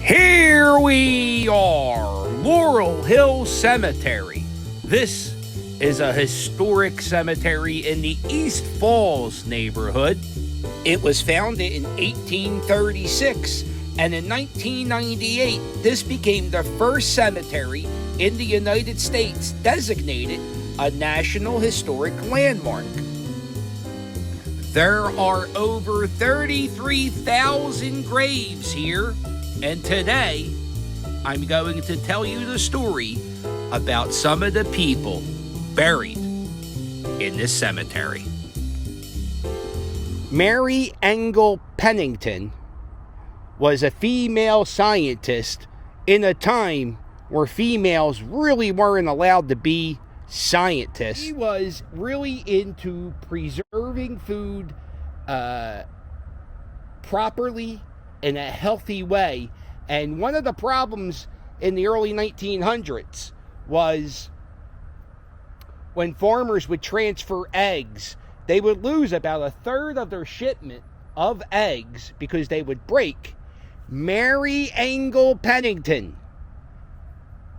Here we are, Laurel Hill Cemetery. This is a historic cemetery in the East Falls neighborhood. It was founded in 1836, and in 1998, this became the first cemetery in the United States designated a National Historic Landmark. There are over 33,000 graves here, and today I'm going to tell you the story about some of the people buried in this cemetery. Mary Engel Pennington was a female scientist in a time where females really weren't allowed to be scientists. She was really into preserving food properly in a healthy way. And one of the problems in the early 1900s was when farmers would transfer eggs, they would lose about a third of their shipment of eggs because they would break. Mary Engel Pennington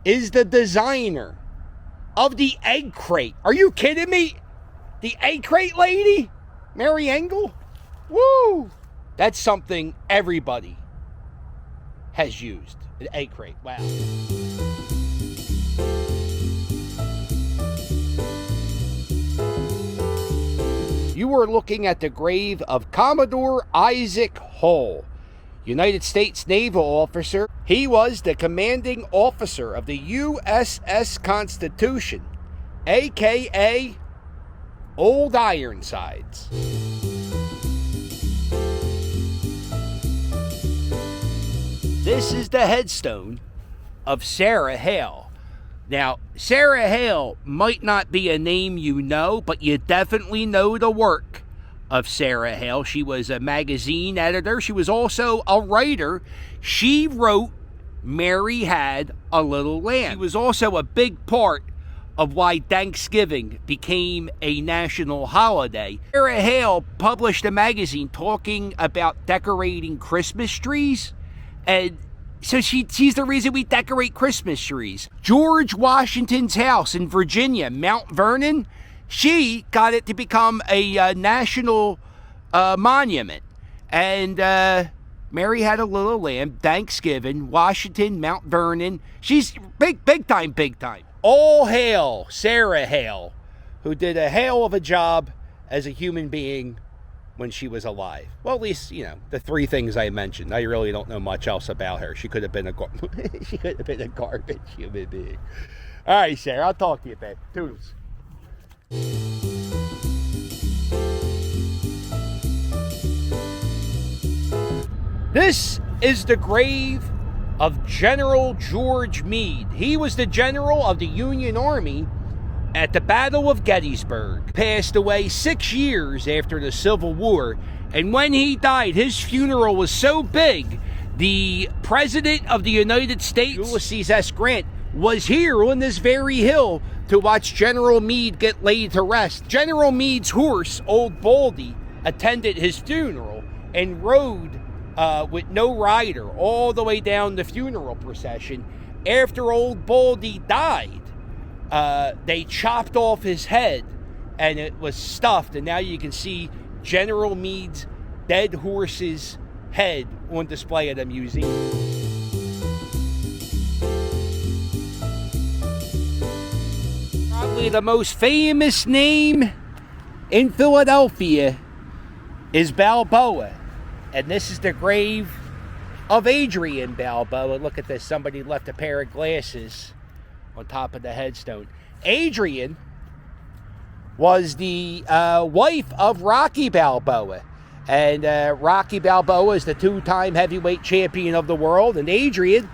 is the designer of the egg crate. Are you kidding me? The egg crate lady? Mary Engel? Woo! That's something everybody has used. An egg crate. Wow. You are looking at the grave of Commodore Isaac Hale, United States naval officer. He was the commanding officer of the USS Constitution, aka Old Ironsides. This is the headstone of Sarah Hale. Now, Sarah Hale might not be a name you know, but you definitely know the work of Sarah Hale. She was a magazine editor. She was also a writer. She wrote Mary Had a Little Lamb. She was also a big part of why Thanksgiving became a national holiday. Sarah Hale published a magazine talking about decorating Christmas trees, and so she's the reason we decorate Christmas trees. George Washington's house in Virginia, Mount Vernon, she got it to become a national monument. And Mary Had a Little Lamb, Thanksgiving, Washington, Mount Vernon. She's big time. All hail Sarah Hale, who did a hell of a job as a human being when she was alive. Well, at least, you know, the three things I mentioned. I really don't know much else about her. She could have been a garbage human being. All right, Sarah, I'll talk to you, babe. Toodles. This is the grave of General George Mead. He was the general of the Union Army at the Battle of Gettysburg. Passed away 6 years after the Civil War, and when he died, his funeral was so big, the President of the United States, Ulysses S. Grant, was here on this very hill to watch General Mead get laid to rest. General Mead's horse, Old Baldy, attended his funeral and rode with no rider all the way down the funeral procession. After Old Baldy died, they chopped off his head and it was stuffed, and now you can see General Mead's dead horse's head on display at a museum. Probably the most famous name in Philadelphia is Balboa, and this is the grave of Adrian Balboa. Look at this, somebody left a pair of glasses on top of the headstone. Adrian was the wife of Rocky Balboa, and Rocky Balboa is the two-time heavyweight champion of the world, and Adrian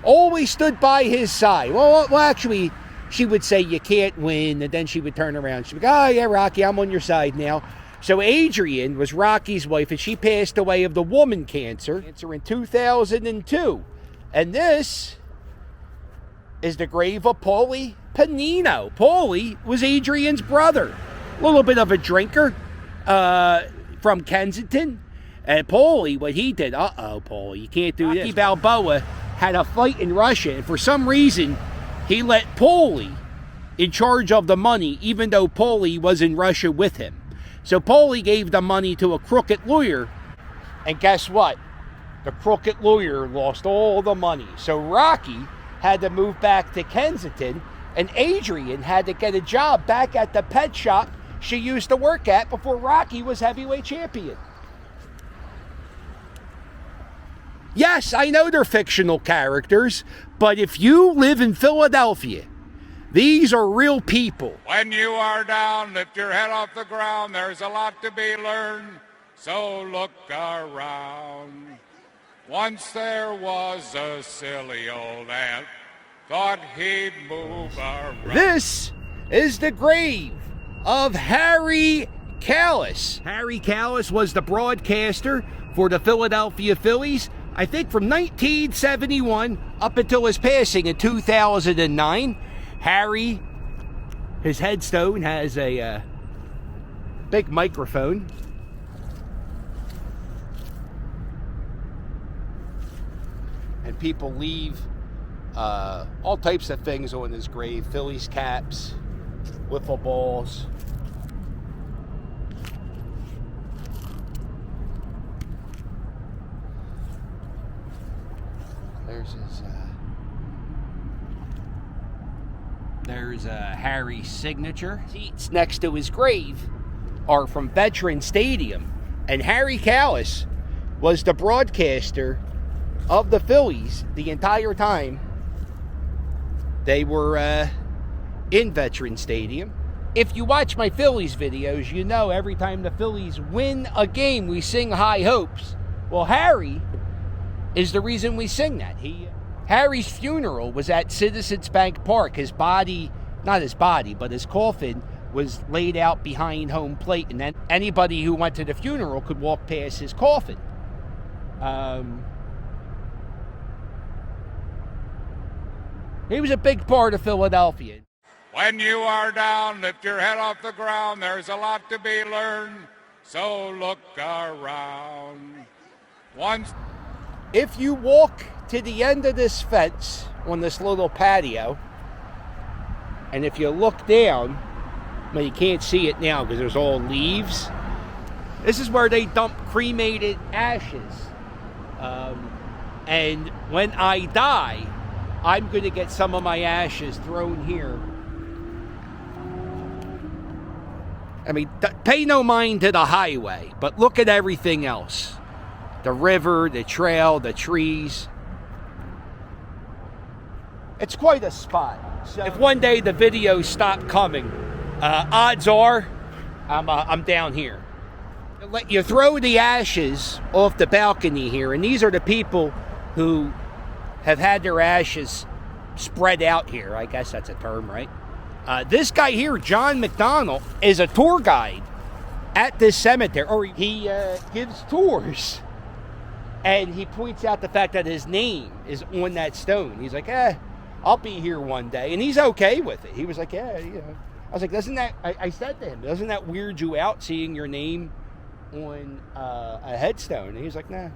always stood by his side. Well, actually, she would say you can't win, and then she would turn around. She'd be like, oh yeah, Rocky, I'm on your side now. So Adrian was Rocky's wife, and she passed away of the woman cancer in 2002. And this is the grave of Paulie Panino. Paulie was Adrian's brother. A little bit of a drinker from Kensington. And Paulie, what he did, Paulie, you can't do this. Rocky Balboa had a fight in Russia, and for some reason, he let Paulie in charge of the money, even though Paulie was in Russia with him. So Paulie gave the money to a crooked lawyer, and guess what? The crooked lawyer lost all the money. So Rocky had to move back to Kensington, and Adrian had to get a job back at the pet shop she used to work at before Rocky was heavyweight champion. Yes, I know they're fictional characters, but if you live in Philadelphia, these are real people. When you are down, lift your head off the ground. There's a lot to be learned, so look around. Once there was a silly old ant, thought he'd move around. This is the grave of Harry Kalas. Harry Kalas was the broadcaster for the Philadelphia Phillies, I think from 1971 up until his passing in 2009. Harry, his headstone has a big microphone. And people leave all types of things on his grave. Phillies caps, wiffle balls. There's Harry's signature. Seats next to his grave are from Veteran Stadium. And Harry Kalas was the broadcaster of the Phillies the entire time they were in Veteran Stadium. If you watch my Phillies videos, you know every time the Phillies win a game, we sing High Hopes. Well, Harry is the reason we sing that. Harry's funeral was at Citizens Bank Park. His body, not his body, but his coffin was laid out behind home plate, and then anybody who went to the funeral could walk past his coffin. He was a big part of Philadelphia. When you are down, lift your head off the ground. There's a lot to be learned, so look around. If you walk to the end of this fence on this little patio, and if you look down, well, you can't see it now because there's all leaves. This is where they dump cremated ashes. And when I die, I'm going to get some of my ashes thrown here. I mean, pay no mind to the highway, but look at everything else. The river, the trail, the trees. It's quite a spot. So if one day the videos stop coming, odds are I'm down here. You throw the ashes off the balcony here, and these are the people who have had their ashes spread out here. I guess that's a term, right? This guy here, John McDonald, is a tour guide at this cemetery, or he gives tours. And he points out the fact that his name is on that stone. He's like, I'll be here one day. And he's okay with it. He was like, yeah, you know. I was like, doesn't that, I said to him, doesn't that weird you out seeing your name on a headstone? And he was like, nah.